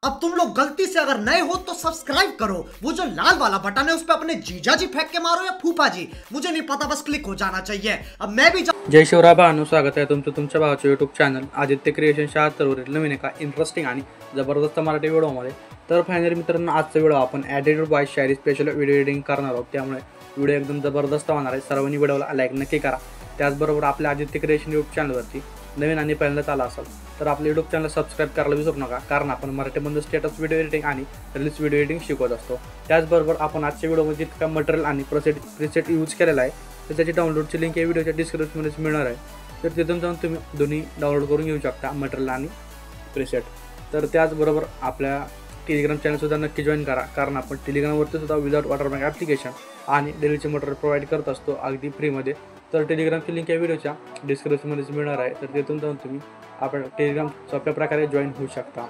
अब तुम लोग गलती से अगर नए हो तो सब्सक्राइब करो, वो जो लाल वाला बटन है उस पर अपने जीजा जी फेंक के मारो या फूफा जी, मुझे नहीं पता, बस क्लिक हो जाना चाहिए। अब मैं भी जय शिवराय भावांनो, स्वागत आहे तुमच्या भावाच्या यूट्यूब चॅनल आदित्य क्रिएशन 76 वरील नवीन एका इंटरेस्टिंग आणि जबरदस्त मराठी व्हिडिओमध्ये। तर फायनली मित्रांनो, आजचा व्हिडिओ आपण edited by Shayari special video editing करणार आहोत, त्यामुळे व्हिडिओ एकदम जबरदस्त होणार आहे। सर्वांनी व्हिडिओला लाईक नक्की करा। त्याचबरोबर आपल्या आदित्य क्रिएशन यूट्यूब चॅनलवरती नवीन आणि पहिल्यांदाच आला असाल तर आपल्या यूट्यूब चॅनल सबस्क्राइब करायला विसरू नका, कारण आपण मराठीमध्ये स्टेटस व्हिडिओ एडिटिंग आणि रील्स व्हिडिओ एडिटिंग शिकवत असतो। त्याचबरोबर आपण आजच्या व्हिडिओमध्ये जितका मटेरियल आणि प्रीसेट यूज केलेला आहे तर त्याची डाउनलोडची लिंक या व्हिडिओच्या डिस्क्रिप्शनमध्ये मिळणार आहे, तर तिथून जाऊन तुम्ही दोन्ही डाउनलोड करून घेऊ शकता, मटेरियल आणि प्रीसेट। तर त्याचबरोबर आपल्या टेलिग्राम चॅनलसुद्धा नक्की जॉईन करा, कारण आपण टेलिग्रामवरती सुद्धा विदाउट वॉटरमार्क ॲप्लिकेशन आणि डेलीचे मटेरियल प्रोव्हाइड करत असतो अगदी फ्रीमध्ये। तर टेलिग्रामची लिंक या व्हिडिओच्या डिस्क्रिप्शनमध्येच मिळणार आहे, तर तिथून जाऊन तुम्ही आपण टेलिग्राम सोप्या प्रकारे जॉईन होऊ शकता।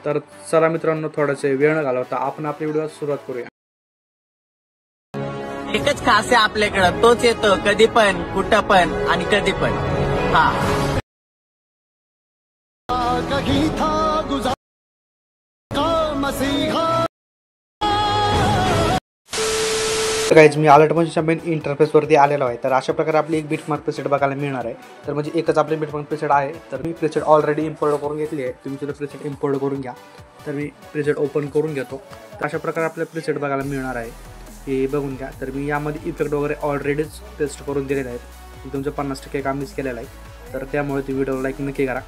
तर चला मित्रांनो, थोडासे वेळ न घालवता आपण आपल्या व्हिडिओला सुरुवात करूया। एकच खास आहे आपल्याकडं, तोच येतो कधी पण, कुठं पण आणि कधी पण। गाइज, मी अलर्ट म्हणजे मेन इंटरफेसवरती आलेलो आहे। तर अशा प्रकारे आपली एक बीटमार्क प्रीसेट बघायला मिळणार आहे। तर म्हणजे एकच आपली बीटमार्क प्रीसेट आहे, तर मी प्रीसेट ऑलरेडी इम्पोर्ट करून घेतली आहे, तुम्ही सुद्धा प्रीसेट इम्पोर्ट करून घ्या। तर मी प्रीसेट ओपन करून घेतो। तर अशा प्रकारे आपल्या प्रीसेट बघायला मिळणार आहे, हे बघून घ्या। तर मी यामध्ये इफेक्ट वगैरे ऑलरेडीच टेस्ट करून दिलेले आहेत, तुमचं 50% काम मिस केलेलं आहे, तर त्यामुळे तुम्ही व्हिडिओ लाईक नक्की करा।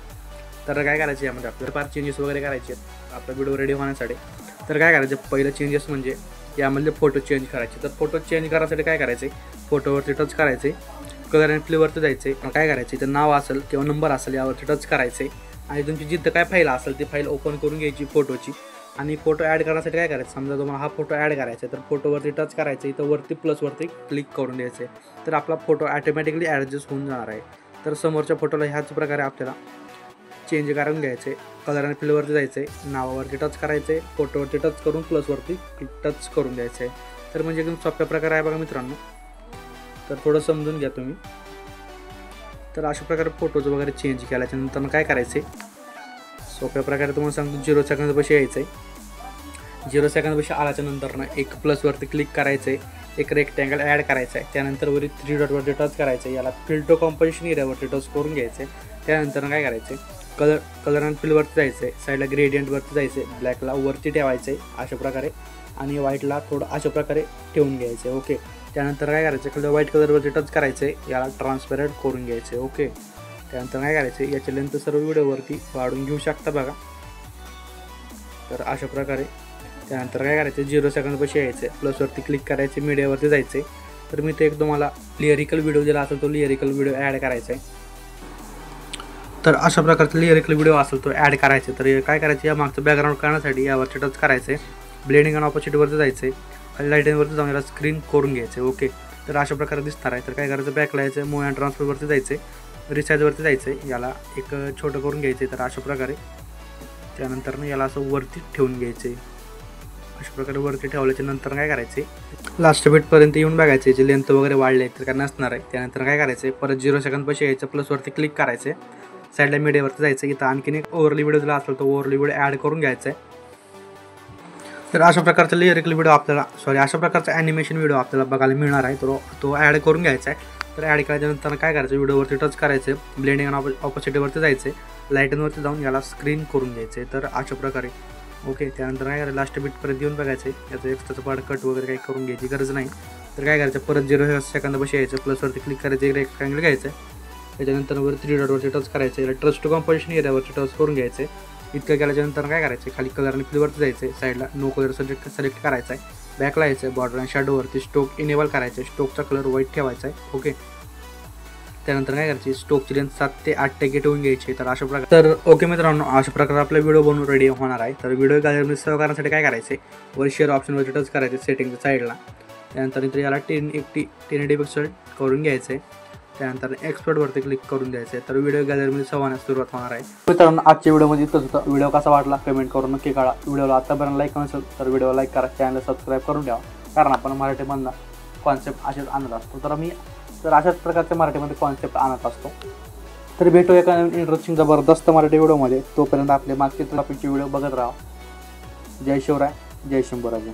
तर काय करायचं, यामध्ये आपल्याला फार चेंजेस वगैरे करायचे आहेत आपला व्हिडिओ रेडी होण्यासाठी। तर काय करायचं, पहिलं चेंजेस म्हणजे यामधले फोटो चेंज करायचे। तर फोटो चेंज करायसाठी काय करायचे, फोटोवरती टच करायचे, कलर अँड प्लेवरती जायचे, काय करायचे, तर नाव असेल किंवा नंबर असेल यावरती टच करायचे आणि तुमची जिथं काय फाईल असेल ती फाईल ओपन करून घ्यायची फोटोची। आणि फोटो ॲड करण्यासाठी काय करायचं, समजा तुम्हाला हा फोटो ॲड करायचा आहे तर फोटोवरती टच करायचं, इथं वरती प्लसवरती क्लिक करून द्यायचं आहे, तर आपला फोटो ॲटोमॅटिकली ॲडजस्ट होऊन जाणार आहे। तर समोरच्या फोटोला ह्याच प्रकारे आपल्याला चेंज करून घ्यायचे, कलर आणि फिलवरती जायचे, नावावरती टच करायचे, फोटोवरती टच करून प्लसवरती टच करून द्यायचं आहे। तर म्हणजे एकदम सोप्या प्रकारे आहे बघा मित्रांनो, तर थोडं समजून घ्या तुम्ही। तर अशा प्रकारे फोटोचं वगैरे चेंज केल्याच्या नंतर काय करायचे, सोप्या प्रकारे तुम्हाला सांगतो, 0 सेकंदापाशी यायचं आहे। 0 सेकंदापाशी आल्याच्या नंतर एक प्लसवरती क्लिक करायचं आहे, एक रेक्टँगल ॲड करायचा आहे, त्यानंतर वरी 3 डॉटवरती टच करायचं आहे, याला फिल्टर कॉम्पोजिशन एरियावरती टच करून घ्यायचं आहे। त्यानंतर काय करायचं, कलर अँड फिलवरती जायचं आहे, साईडला ग्रेडियंटवरती जायचं आहे, ब्लॅकला वरती ठेवायचं आहे अशा प्रकारे आणि व्हाईटला थोडं अशा प्रकारे ठेवून घ्यायचं आहे। ओके, त्यानंतर काय करायचं, व्हाईट कलरवरती टच करायचं आहे, याला ट्रान्सपरंट करून घ्यायचं आहे। ओके, त्यानंतर काय करायचं, याची लेंथ सर्व व्हिडिओवरती वाढून घेऊ शकता बघा, तर अशा प्रकारे। त्यानंतर काय करायचं, 0 सेकंदापाशी यायचं, प्लसवरती क्लिक करायचे, मीडियावरती जायचे, तर मी ते एक तुम्हाला लिरिकल व्हिडिओ दिला असेल तो लिरिकल व्हिडिओ ॲड करायचा आहे। तर अशा प्रकारचा लिरिकल व्हिडिओ असेल तो ॲड करायचा, तर काय करायचं, या मागचं बॅकग्राऊंड करण्यासाठी यावरती टच करायचं आहे, ब्लेंडिंग आणि ऑपोजिटवरती जायचं आहे, खाली लाईटिंगवरती जाऊन याला स्क्रीन करून घ्यायचं आहे। ओके, तर अशा प्रकारे दिसणार आहे। तर काय करायचं, बॅकला यायचं, मूव अँड ट्रान्सफरवरती जायचं आहे, रिसाईजवरती जायचं आहे, याला एक छोटं करून घ्यायचं आहे, तर अशा प्रकारे। त्यानंतर याला असं वरती ठेवून घ्यायचं आहे, अशा प्रकारे वरती ठेवल्याच्या नंतर काय करायचे, लास्ट बीटपर्यंत येऊन बघायचे, जे लेंथ वगैरे वाढले तर काय नसणार आहे। त्यानंतर काय करायचं, परत 0 सेकंदपाशी यायचं, प्लसवरती क्लिक करायचं, साईडला मीडियावरती जायचं, इथं आणखीन एक ओव्हरली व्हिडिओ दिला असेल तो ओव्हरली व्हिडिओ ॲड करून घ्यायचा आहे। तर अशा प्रकारचा लिरिकल व्हिडिओ आपल्याला अशा प्रकारचा ॲनिमेशन व्हिडिओ आपल्याला बघायला मिळणार आहे, तो ॲड करून घ्यायचा आहे। तर ॲड केल्याच्यानंतर काय करायचं, व्हिडिओवरती टच करायचं, ब्लेंडिंग आणि ऑपोजिटवरती जायचं, लाईटिंगवरती जाऊन याला स्क्रीन करून घ्यायचं आहे, तर अशा प्रकारे। ओके, त्यानंतर काय करायचं, लास्ट बीटपर्यंत येऊन बघायचं, याचं एक्स्ट्राचं पार्ट कट वगैरे काही करून घ्यायची गरज नाही। तर काय करायचं, परत 0 सेकंदापाशी यायचं, प्लसवरती क्लिक करायचं, एक रेक्टँगल घ्यायचं, त्याच्यानंतर वर 3 डॉटवरती टच करायचं, याला ट्रस्ट टू कॉम्पोजिशन एरियावरती टच करून घ्यायचं। इतकं केल्याच्यानंतर काय करायचं, खाली कलर आणि फिलवरती जायचं, साईडला नो कलर सिलेक्ट करायचा आहे, बॅकला यायचं, बॉर्डर आणि शॅडोवरती स्टोक इनेबल करायचं, स्टोकचा कलर व्हाईट ठेवायचा आहे। ओके, त्यानंतर काय करायची, स्टोकची लेंथ 7 ते 8% ठेवून घ्यायची। तर अशा प्रकारे, तर ओके मित्रांनो, अशा प्रकारे आपला व्हिडिओ बनवून रेडी होणार आहे। तर व्हिडिओ गॅलरीमध्ये सेव्ह करण्यासाठी काय करायचे, वर शेअर ऑप्शनवरती टच करायचे सेटिंगच्या साईडला, त्यानंतर याला 1080 पिक्सल करून घ्यायचं आहे, त्यानंतर एक्सपोर्टवरती क्लिक करून द्यायचं आहे। तर व्हिडिओ गॅलरीमध्ये सेव्ह होण्यास सुरुवात होणार आहे। मित्रांनो, आजच्या व्हिडिओमध्ये इतकंच होतं। व्हिडिओ कसा वाटला कमेंट करून नक्की कळवा। व्हिडिओला आतापर्यंत लाईक नसेल तर व्हिडिओ लाईक करा, चॅनल सबस्क्राईब करून ठेवा, कारण आपण मराठीमधला कॉन्सेप्ट असेच आणत असतो। तर अशाच प्रकारचे मराठीमध्ये कॉन्सेप्ट आणत असतो। तर भेटू एका इंटरेस्टिंग जबरदस्त मराठी व्हिडिओमध्ये, तोपर्यंत आपले मागचे टॉपिकचे व्हिडिओ बघत राहा। जय शिवराय, जय शंभूराजे.